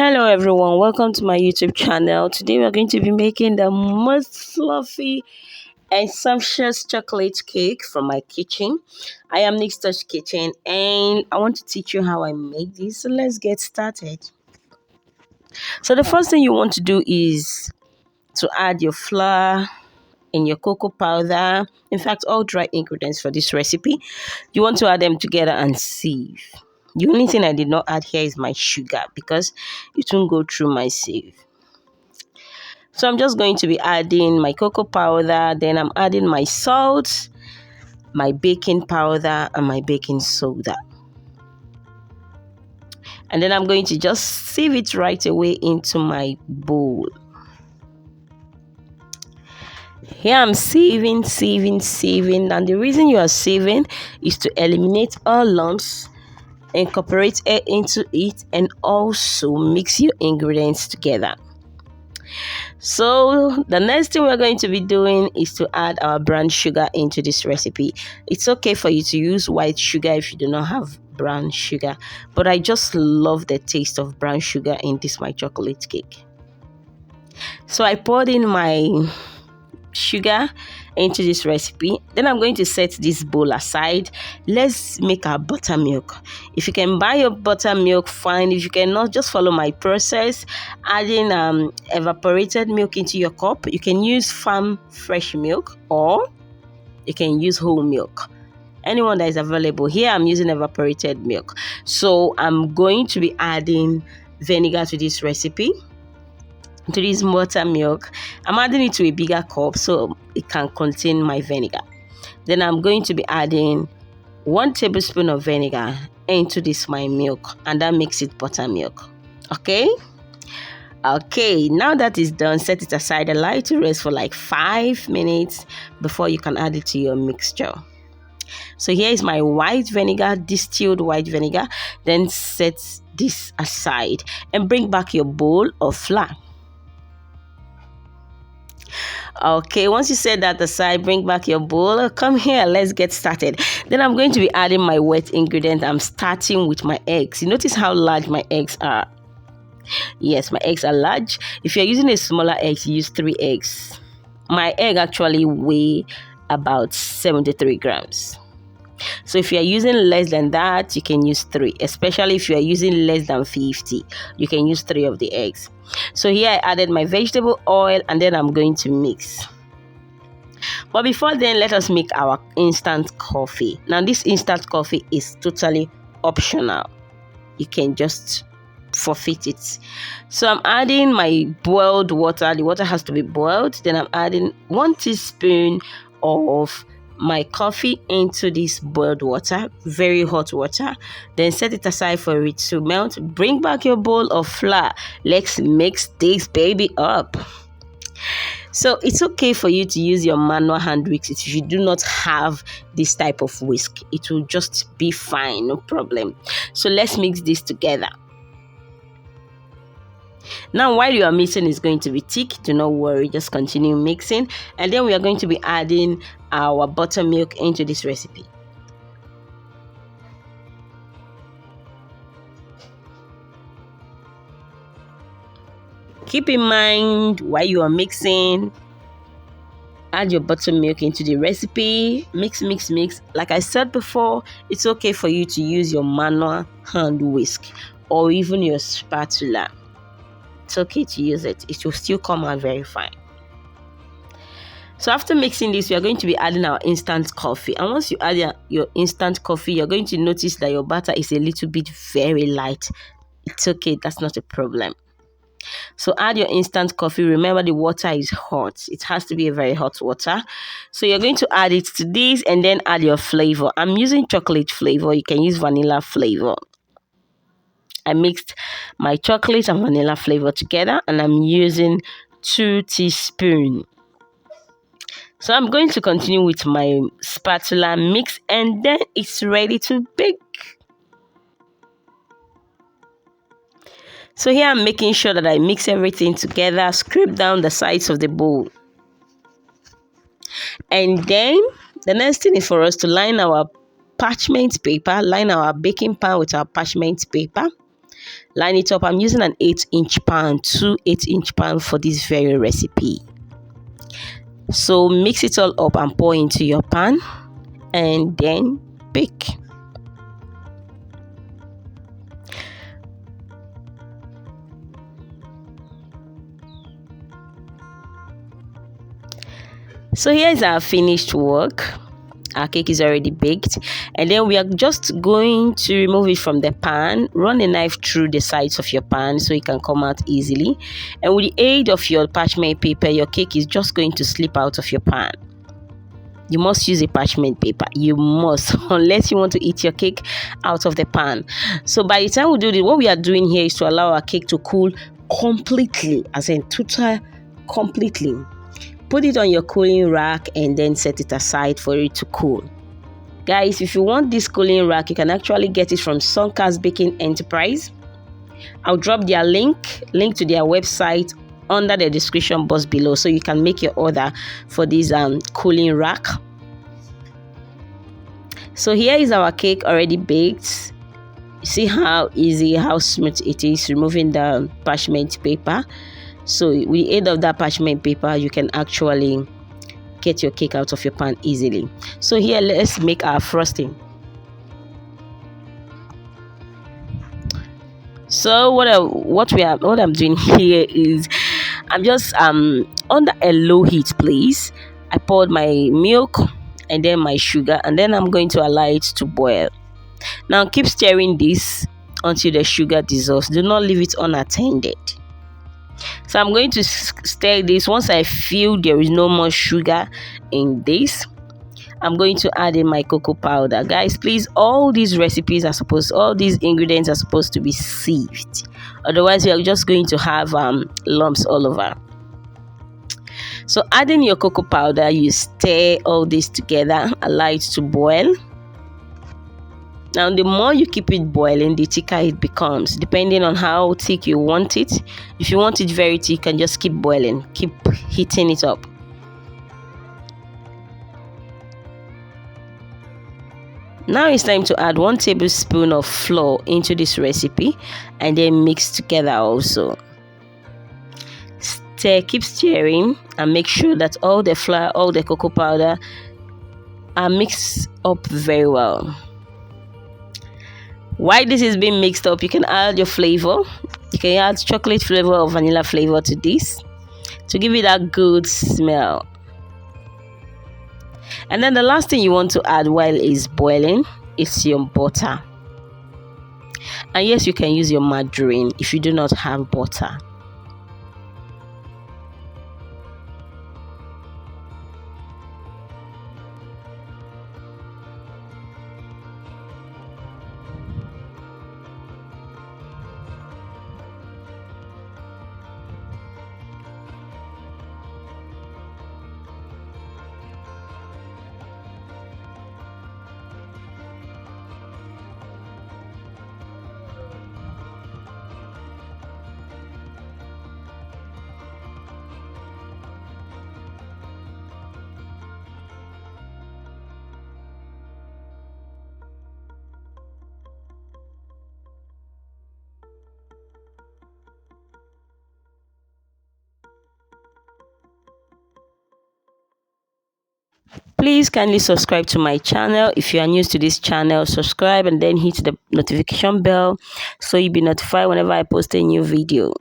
Hello everyone, welcome to my YouTube channel. Today we're going to be making the most fluffy and sumptuous chocolate cake from my kitchen. I am Nick's Touch Kitchen and I want to teach you how I make this. So let's get started. So the first thing you want to do is to add your flour and your cocoa powder. In fact, all dry ingredients for this recipe. You want to add them together and sieve. The only thing I did not add here is my sugar because it won't go through my sieve. So I'm just going to be adding my cocoa powder, then I'm adding my salt, my baking powder, and my baking soda. And then I'm going to just sieve it right away into my bowl. Here I'm sieving, and the reason you are sieving is to eliminate all lumps, incorporate air into it, and also mix your ingredients together. So the next thing we're going to be doing is to add our brown sugar into this recipe. It's okay for you to use white sugar if you do not have brown sugar, but I just love the taste of brown sugar in this my chocolate cake. So I poured in my sugar into this recipe. Then I'm going to set this bowl aside. Let's make our buttermilk. If you can buy your buttermilk, fine. If you cannot, just follow my process. Adding evaporated milk into your cup. You can use farm fresh milk or you can use whole milk, anyone that is available. Here I'm using evaporated milk. So I'm going to be adding vinegar to this recipe, to this buttermilk. I'm adding it to a bigger cup so it can contain my vinegar. Then I'm going to be adding 1 tablespoon of vinegar into this my milk, and that makes it buttermilk. Okay, now that is done, set it aside, allow it to rest for like 5 minutes before you can add it to your mixture. So here is my white vinegar, distilled white vinegar. Then set this aside and bring back your bowl of flour. Okay, once you set that aside, bring back your bowl. Come here, let's get started. Then I'm going to be adding my wet ingredient. I'm starting with my eggs. You notice how large my eggs are? Yes, my eggs are large. If you're using a smaller egg, you use 3 eggs. My egg actually weigh about 73 grams. So if you are using less than that, you can use 3. Especially if you are using less than 50, you can use 3 of the eggs. So here I added my vegetable oil and then I'm going to mix. But before then, let us make our instant coffee. Now this instant coffee is totally optional. You can just forfeit it. So I'm adding my boiled water. The water has to be boiled. Then I'm adding 1 teaspoon of my coffee into this boiled water, very hot water. Then set it aside for it to melt. Bring back your bowl of flour. Let's mix this baby up. So it's okay for you to use your manual hand whisk if you do not have this type of whisk. It will just be fine, no problem. So let's mix this together. Now while you are mixing, it's going to be thick. Do not worry, just continue mixing. And then we are going to be adding our buttermilk into this recipe. Keep in mind while you are mixing, add your buttermilk into the recipe. Mix. Like I said before, it's okay for you to use your manual hand whisk or even your spatula. It's okay to use it. It will still come out very fine. So after mixing this, we are going to be adding our instant coffee. And once you add your instant coffee, you're going to notice that your batter is a little bit very light. It's okay. That's not a problem. So add your instant coffee. Remember, the water is hot. It has to be a very hot water. So you're going to add it to this and then add your flavor. I'm using chocolate flavor. You can use vanilla flavor. I mixed my chocolate and vanilla flavor together and I'm using 2 teaspoons. So I'm going to continue with my spatula mix and then it's ready to bake. So here I'm making sure that I mix everything together, scrape down the sides of the bowl. And then the next thing is for us to line our parchment paper, line our baking pan with our parchment paper. Line it up. I'm using an 8-inch pan, two 8-inch pan for this very recipe. So mix it all up and pour into your pan and then bake. So here's our finished work. Our cake is already baked, and then we are just going to remove it from the pan. Run a knife through the sides of your pan so it can come out easily, and with the aid of your parchment paper, your cake is just going to slip out of your pan. You must use a parchment paper, you must, unless you want to eat your cake out of the pan. So by the time we do this, what we are doing here is to allow our cake to cool completely, as in total completely. Put it on your cooling rack and then set it aside for it to cool. Guys, if you want this cooling rack, you can actually get it from Suncast Baking Enterprise. I'll drop their link to their website under the description box below, so you can make your order for this cooling rack. So here is our cake already baked. See how easy, how smooth it is removing the parchment paper. So with the aid of that parchment paper, you can actually get your cake out of your pan easily. So here, let's make our frosting. So what I'm doing here is I'm just under a low heat, please. I poured my milk and then my sugar, and then I'm going to allow it to boil. Now keep stirring this until the sugar dissolves. Do not leave it unattended. So I'm going to stir this. Once I feel there is no more sugar in this, I'm going to add in my cocoa powder. Guys, please, all these ingredients are supposed to be sieved. Otherwise, we are just going to have lumps all over. So adding your cocoa powder, you stir all this together, allow it to boil. Now, the more you keep it boiling, the thicker it becomes, depending on how thick you want it. If you want it very thick, you can just keep boiling, keep heating it up. Now it's time to add 1 tablespoon of flour into this recipe and then mix together also. Keep stirring and make sure that all the flour, all the cocoa powder are mixed up very well. While this is being mixed up, you can add your flavor. You can add chocolate flavor or vanilla flavor to this to give it that good smell. And then the last thing you want to add while it's boiling is your butter. And yes, you can use your margarine if you do not have butter. Please kindly subscribe to my channel. If you are new to this channel, subscribe and then hit the notification bell so you'll be notified whenever I post a new video.